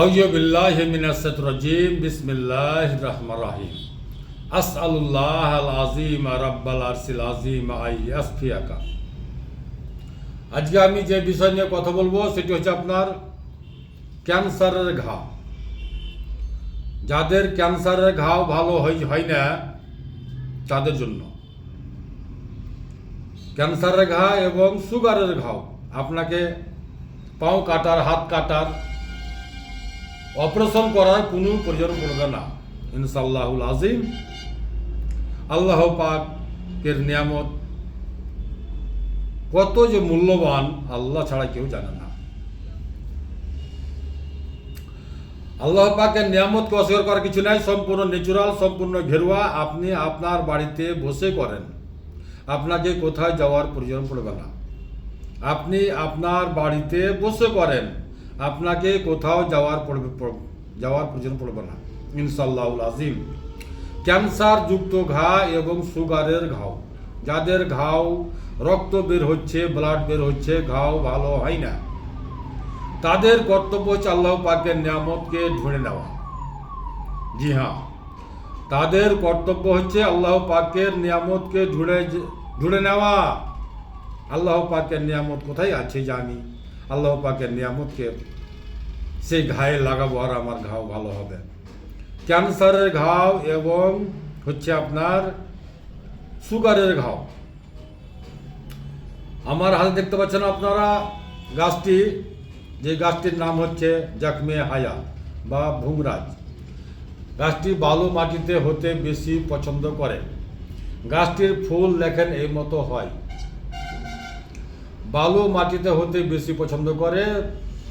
আউযু বিল্লাহি মিনাশ শাইতানির রাজিম বিসমিল্লাহির রহমানির রহিম আসআলুল্লাহাল আযীম রাব্বাল আরশিল আযীম আইয়াসফিয়াকা। আজকে আমি যে বিষয় নিয়ে কথা বলবো সেটি হচ্ছে আপনার ক্যান্সারের ঘাও। যাদের ক্যান্সারের ঘাও ভালো হয় না তাদের জন্য ক্যান্সারের ঘা এবং সুগারের ঘাও, আপনাকে পাও কাটার, হাত কাটার, অপারেশন করার কোনো প্রয়োজন পড়বে না ইনশাআল্লাহুল আযীম। আল্লাহ পাকের নিয়ামত কত যে মূল্যবান আল্লাহ ছাড়া কেউ জানে না। আল্লাহ পাকের নিয়ামতকে অস্বীকার করার কিছু নাই, সম্পূর্ণ ন্যাচুরাল, সম্পূর্ণ ঘেরুয়া। আপনি আপনার বাড়িতে বসে করেন, আপনাকে কোথায় যাওয়ার প্রয়োজন পড়বে না। আপনি আপনার বাড়িতে বসে করেন, আপনাকে কোথাও যাওয়ার প্রয়োজন পড়বে না ইনশাআল্লাহুল আযীম। ক্যান্সার যুক্ত ঘা এবং সুগারের ঘাও, যাদের ঘাও রক্ত বের হচ্ছে, ব্লাড বের হচ্ছে, ঘাও ভালো হয় না, তাদের কর্তব্য হচ্ছে আল্লাহ পাকের নিয়ামতকে ধরে নেওয়া। জি হ্যাঁ, তাদের কর্তব্য হচ্ছে আল্লাহ পাকের নিয়ামতকে ধরে নেওয়া। আল্লাহ পাকের নিয়ামত কোথায় আছে যে আমি আল্লাহ পাকের নিয়ামতকে সেই ঘায়ে লাগাবো আর আমার ঘাও ভালো হবে। ক্যান্সারের ঘাও এবং হচ্ছে আপনার সুগারের ঘাও। আমার হাতে দেখতে পাচ্ছেন আপনারা গাছটি, যে গাছটির নাম হচ্ছে জাকমে হায়া বা ভুংরাজ। গাছটি বালু মাটিতে হতে বেশি পছন্দ করে। গাছটির ফুল দেখেন এই মতো হয়, বালু মাটিতে হতে বেশি পছন্দ করে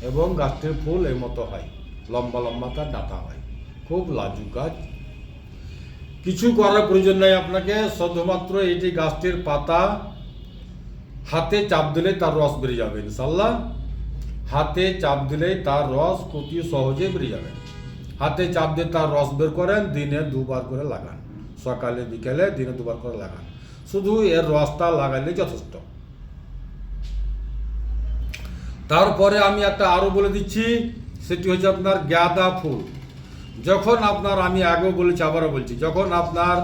এবং গাছটির ফুল এই মতো হয়, লম্বা লম্বা তার ডাঁটা হয়, খুব লাজুক গাছ। কিছু করার প্রয়োজন নেই আপনাকে, শুধুমাত্র এটি গাছটির পাতা হাতে চাপ দিলে তার রস বেরিয়ে যাবে ইনশাআল্লাহ। হাতে চাপ দিলে তার রস অতি সহজে বেরিয়ে যাবে। হাতে চাপ দিয়ে তার রস বের করেন, দিনে দুবার করে লাগান, সকালে বিকেলে দিনে দুবার করে লাগান। শুধু এর রসটা লাগাইলে যথেষ্ট। তারপরে আমি একটা আরো বলে দিচ্ছি, সেটি হচ্ছে আপনার গাঁদা ফুল। যখন আপনার, আমি আগেও বলেছি আবারও বলছি, যখন আপনার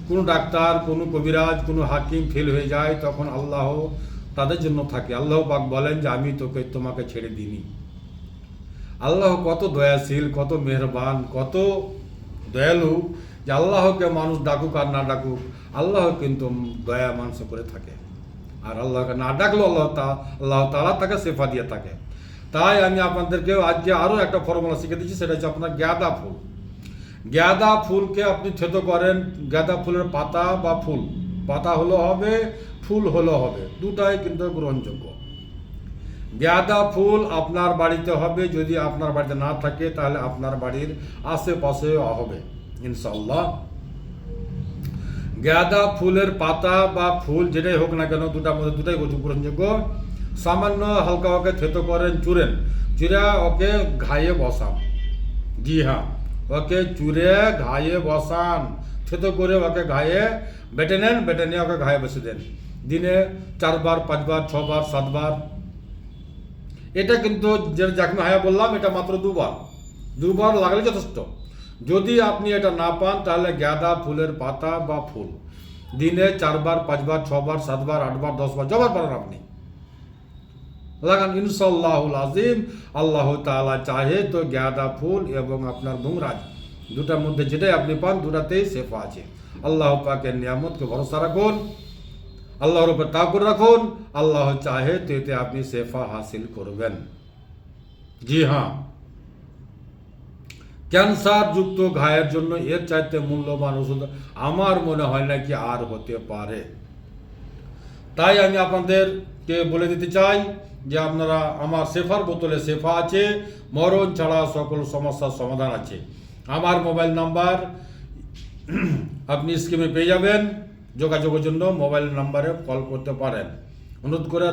কোনো ডাক্তার, কোনো কবিরাজ, কোনো হাকিম ফেল হয়ে যায়, তখন আল্লাহ তাদের জন্য থাকে। আল্লাহ পাক বলেন যে আমি তোমাকে ছেড়ে দিইনি। আল্লাহ কত দয়াশীল, কত মেহরবান, কত দয়ালু, যে আল্লাহকে মানুষ ডাকুক আর না ডাকুক, আল্লাহ কিন্তু দয়া মানুষ করে থাকে। আর আল্লাহকে না ডাকলেও আল্লাহ তাআলা তাকে শেফা দিয়ে থাকে। তাই আমি আপনাদেরকে আজকে আরও একটা ফর্মুলা শিখে দিচ্ছি, সেটা হচ্ছে আপনার গাঁদা ফুল। গাঁদা ফুলকে আপনি থেতো করেন, গাঁদা ফুলের পাতা বা ফুল, পাতা হলো হবে, ফুল হলো হবে, দুটাই কিন্তু গ্রহণযোগ্য। গাঁদা ফুল আপনার বাড়িতে হবে, যদি আপনার বাড়িতে না থাকে তাহলে আপনার বাড়ির আশেপাশে হবে ইনশাআল্লাহ। গাঁদা ফুলের পাতা বা ফুল যেটাই হোক না কেন, দুটার মধ্যে দুটাই গ্রহণযোগ্য। সামান্য হালকা ওকে থেতো করেন, চুরে ওকে ঘায়ে বসান। জি হ্যাঁ, ওকে চুরে ঘায়ে বসান, থেতো করে ওকে ঘায়ে বেটে নেন, বেটে নিয়ে ওকে ঘায়ে বসে দেন। দিনে 4 বার, 5 বার, 6 বার, 7 বার। এটা কিন্তু যে জাকমে হায়া বললাম, এটা মাত্র 2 বার লাগালে যথেষ্ট। যদি আপনি এটা না পান তাহলে গাঁদা ফুলের পাতা বা ফুল দিনে 4 বার, 5 বার, 6 বার, 7 বার, 8 বার, 10 বার, যবার পারেন আপনি লাগান ইনশাআল্লাহুল আযীম। আল্লাহ তাআলা চাহে তো গাঁদা ফুল এবং আপনার ভুংরাজ, দুটার মধ্যে যেটাই আপনি পান, দুটাতেই শেফা আছে। আল্লাহ পাকের নিয়ামতকে ভরসা রাখুন, আল্লাহর উপর তাওয়াক্কুল রাখুন। আল্লাহ চাহে তো এতে আপনি শেফা হাসিল করবেন। জি হ্যাঁ, ক্যান্সার যুক্ত ঘায়ের জন্য এর চাইতে মূল্যবান ওষুধ আমার মনে হয় না কি আর হতে পারে। তাই আমি আপনাদেরকে বলে দিতে চাই যে আপনারা, আমার শেফার বোতলে শেফা আছে, মরণ ছাড়া সকল সমস্যার সমাধান আছে। আমার মোবাইল নাম্বার আপনি স্ক্রিনে পেয়ে যাবেন, যোগাযোগের জন্য মোবাইল নাম্বারে কল করতে পারেন। অনুরোধ করে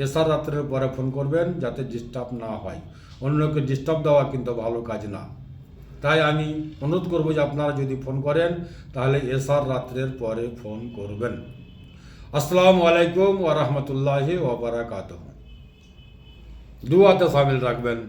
এশার রাত্রের পরে ফোন করবেন, যাতে ডিস্টার্ব না হয়। অন্যকে ডিস্টার্ব দেওয়া কিন্তু ভালো কাজ না। তাই আমি অনুরোধ করবো যে আপনারা যদি ফোন করেন তাহলে এশার রাত্রের পরে ফোন করবেন। আসসালামু আলাইকুম ওয়া রাহমাতুল্লাহি ওয়া বারাকাতুহু। দুআতে শামিল রাখবেন।